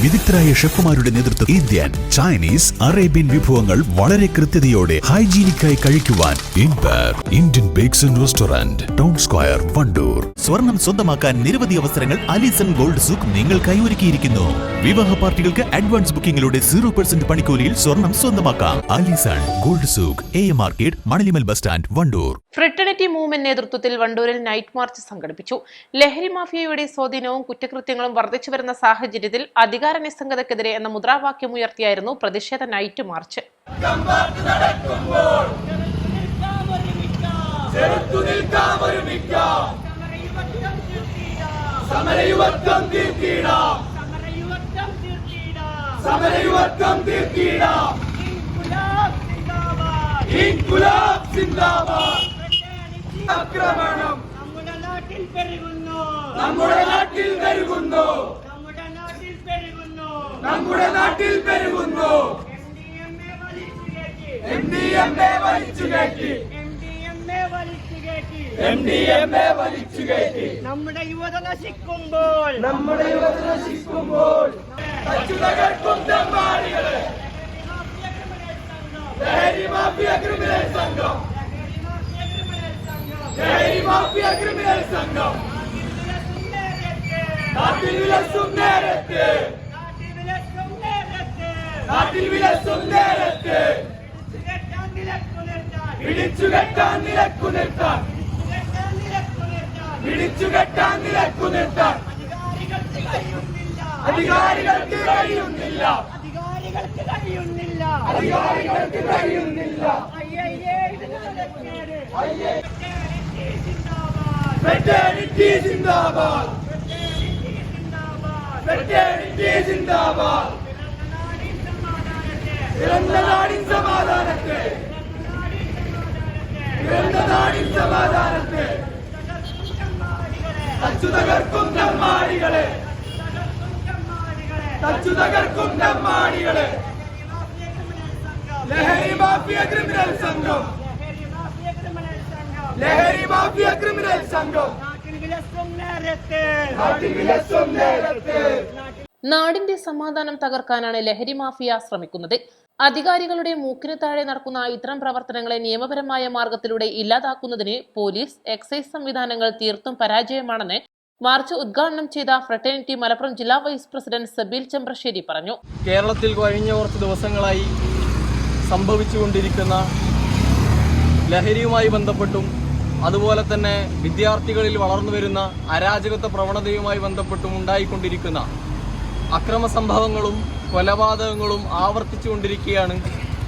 വിദഗ്ധരായ ഷെഫുമാരുടെ നേതൃത്വം Indian, Chinese, Arabian വിഭവങ്ങൾ വളരെ കൃത്യതയോടെ ഹൈജീനിക്കായി കഴിക്കുവാൻ Indian bakes and restaurant, town square, Wandoor. സ്വർണം സ്വന്തമാക്കാൻ നിരവധി അവസരങ്ങൾ അലിസൺ ഗോൾഡ് സൂക്ക് നിങ്ങൾക്കായി ഒരുക്കിയിരിക്കുന്നു. വിവാഹ പാർട്ടികൾക്ക് അഡ്വാൻസ് ബുക്കിംഗിലൂടെ 0% പണിക്കൂലിയിൽ സ്വർണം സ്വന്തമാക്കാം. Alison gold souk, AM market, Manalimal bus stand, Wandoor. Fraternity movement നേതൃത്വത്തിൽ വണ്ടൂരിൽ നൈറ്റ് മാർച്ച് സംഘടിപ്പിച്ചു. ലഹരി മാഫിയയുടെ സ്വാധീനവും കുറ്റകൃത്യങ്ങളും വർദ്ധിച്ചു വരുന്ന സാഹചര്യത്തിൽ അധികാര നിസ്സംഗതയ്ക്കെതിരെ എന്ന മുദ്രാവാക്യം ഉയർത്തിയായിരുന്നു പ്രതിഷേധ നൈറ്റ് മാർച്ച്. ആക്രമണം നമ്മുടെ നാട്ടിൽ പെരുകുന്നു, നമ്മുടെ നാട്ടിൽ പെരുകുന്നു, നമ്മുടെ നാട്ടിൽ പെരുകുന്നു. MDMA വലിച്ചുകയറ്റി, MDMA വലിച്ചുകയറ്റി. നമ്മുടെ യുവത നശിക്കുമ്പോൾ, നമ്മുടെ യുവത നശിക്കുമ്പോൾ തച്ചുതകർക്കും തെമ്മാടികളെ ലഹരി മാഫിയ ക്രിമിനൽ സംഘം, ലഹരി മാഫിയ ക്രിമിനൽ സംഘം നാട്ടിൽ വിലസും നേരത്ത്, നാട്ടിൽ വിലസും നേരത്ത് പിടിച്ചുകെട്ടാൻ നിലക്കു നിർത്താൻ, പിടിച്ചുകെട്ടാൻ നിലക്കു നിർത്താൻ അധികാരികൾക്ക് കഴിയുന്നില്ല, അധികാരികൾക്ക് കഴിയുന്നില്ല, അധികാരികൾക്ക് കഴിയുന്നില്ല. ഫ്രട്ടേണിറ്റി സിന്ദാബാദ്, ഫ്രട്ടേണിറ്റി സിന്ദാബാദ്. പിറന്ന നാടിൻ സമാധാനത്തെ, പിറന്ന നാടിൻ സമാധാനത്തെ തച്ചു തകർക്കും തെമ്മാടികളെ, തച്ചു തകർക്കും തെമ്മാടികളെ ലഹരി മാഫിയ ക്രിമിനൽ സംഘം, ലഹരി മാഫിയ ക്രിമിനൽ സംഘം നാട്ടിൽ വിലസും നേരത്തെ, നാട്ടിൽ വിലസും നേരത്തെ. നാടിന്റെ സമാധാനം തകർക്കാനാണ് ലഹരി മാഫിയ ശ്രമിക്കുന്നത്. അധികാരികളുടെ മൂക്കിന് താഴെ നടക്കുന്ന ഇത്തരം പ്രവർത്തനങ്ങളെ നിയമപരമായ മാർഗത്തിലൂടെ ഇല്ലാതാക്കുന്നതിന് പോലീസ്, എക്സൈസ് സംവിധാനങ്ങൾ തീർത്തും പരാജയമാണെന്ന് മാർച്ച് ഉദ്ഘാടനം ചെയ്ത ഫ്രട്ടേണിറ്റി മലപ്പുറം ജില്ലാ വൈസ് പ്രസിഡന്റ് സബീൽ ചെമ്പ്രശ്ശേരി പറഞ്ഞു. കേരളത്തിൽ കഴിഞ്ഞ കുറച്ച് ദിവസങ്ങളായി സംഭവിച്ചുകൊണ്ടിരിക്കുന്ന ലഹരിയുമായി ബന്ധപ്പെട്ടും അതുപോലെ തന്നെ വിദ്യാർത്ഥികളിൽ വളർന്നു വരുന്ന അരാജകത്വ പ്രവണതയുമായി ബന്ധപ്പെട്ടും ഉണ്ടായിക്കൊണ്ടിരിക്കുന്ന അക്രമ സംഭവങ്ങളും കൊലപാതകങ്ങളും ആവർത്തിച്ചുകൊണ്ടിരിക്കുകയാണ്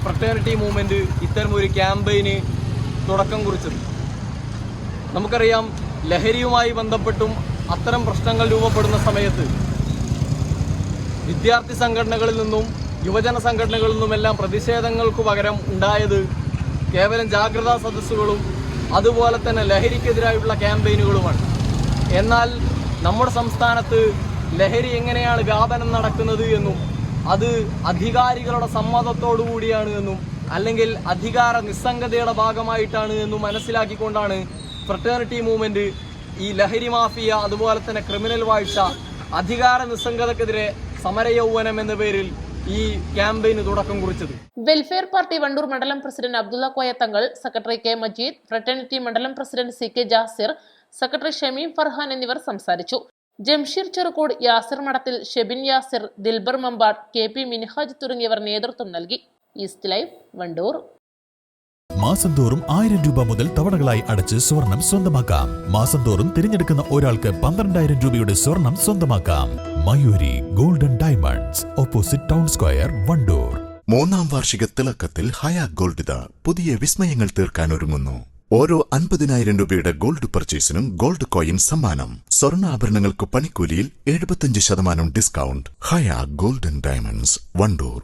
ഫ്രട്ടേണിറ്റി മൂവ്മെന്റ് ഇത്തരമൊരു ക്യാമ്പയിന് തുടക്കം കുറിച്ചത്. നമുക്കറിയാം, ലഹരിയുമായി ബന്ധപ്പെട്ടും അത്തരം പ്രശ്നങ്ങൾ രൂപപ്പെടുന്ന സമയത്ത് വിദ്യാർത്ഥി സംഘടനകളിൽ നിന്നും യുവജന സംഘടനകളിൽ നിന്നുമെല്ലാം പ്രതിഷേധങ്ങൾക്ക് പകരം ഉണ്ടായത് കേവലം ജാഗ്രതാ സദസ്സുകളും അതുപോലെ തന്നെ ലഹരിക്കെതിരായിട്ടുള്ള ക്യാമ്പയിനുകളുമാണ്. എന്നാൽ നമ്മുടെ സംസ്ഥാനത്ത് ലഹരി എങ്ങനെയാണ് വ്യാപനം നടക്കുന്നത് എന്നും അത് അധികാരികളുടെ സമ്മതത്തോടു കൂടിയാണ് എന്നും അല്ലെങ്കിൽ അധികാര നിസ്സംഗതയുടെ ഭാഗമായിട്ടാണ് എന്നും മനസ്സിലാക്കിക്കൊണ്ടാണ് ഫ്രട്ടേണിറ്റി മൂവ്മെന്റ് ഈ ലഹരി മാഫിയ അതുപോലെ തന്നെ ക്രിമിനൽ വാഴ്ച അധികാര നിസ്സംഗതക്കെതിരെ സമരയൗവനം എന്ന പേരിൽ ഈ ക്യാമ്പയിന് തുടക്കം കുറിച്ചത്. വെൽഫെയർ പാർട്ടി വണ്ടൂർ മണ്ഡലം president Abdulla Koyathangal, secretary K Majeed, fraternity മണ്ഡലം president CK Jasir, secretary Shameem Farhan എന്നിവർ സംസാരിച്ചു. ജംഷീർ ചെറുക്കോട്, യാസിർ മഠത്തിൽ, ഷെബിൻ യാസിർ, ദിൽബർ മമ്പാട്, KP മിൻഹാജ് തുടങ്ങിയവർ നേതൃത്വം നൽകി. East live, Wandoor. മാസം തോറും 1000 രൂപ മുതൽ തവണകളായി അടച്ച് സ്വർണം സ്വന്തമാക്കാം. മാസം തോറും തിരഞ്ഞെടുക്കുന്ന ഒരാൾക്ക് 12,000 രൂപയുടെ സ്വർണം സ്വന്തമാക്കാം. Mayuri golden diamonds, opposite town square, Wandoor. 3ാം വാർഷിക തിളക്കത്തിൽ ഹയ ഗോൾഡ് പുതിയ വിസ്മയങ്ങൾ തീർക്കാൻ ഒരുങ്ങുന്നു. ഓരോ 50,000 രൂപയുടെ ഗോൾഡ് പർച്ചേസിനും ഗോൾഡ് കോയിൻ സമ്മാനം. സ്വർണ്ണാഭരണങ്ങൾക്ക് പണിക്കൂലിയിൽ 75% ഡിസ്കൗണ്ട്. ഹയ ഗോൾഡൻ ഡയമണ്ട്സ്, വണ്ടൂർ.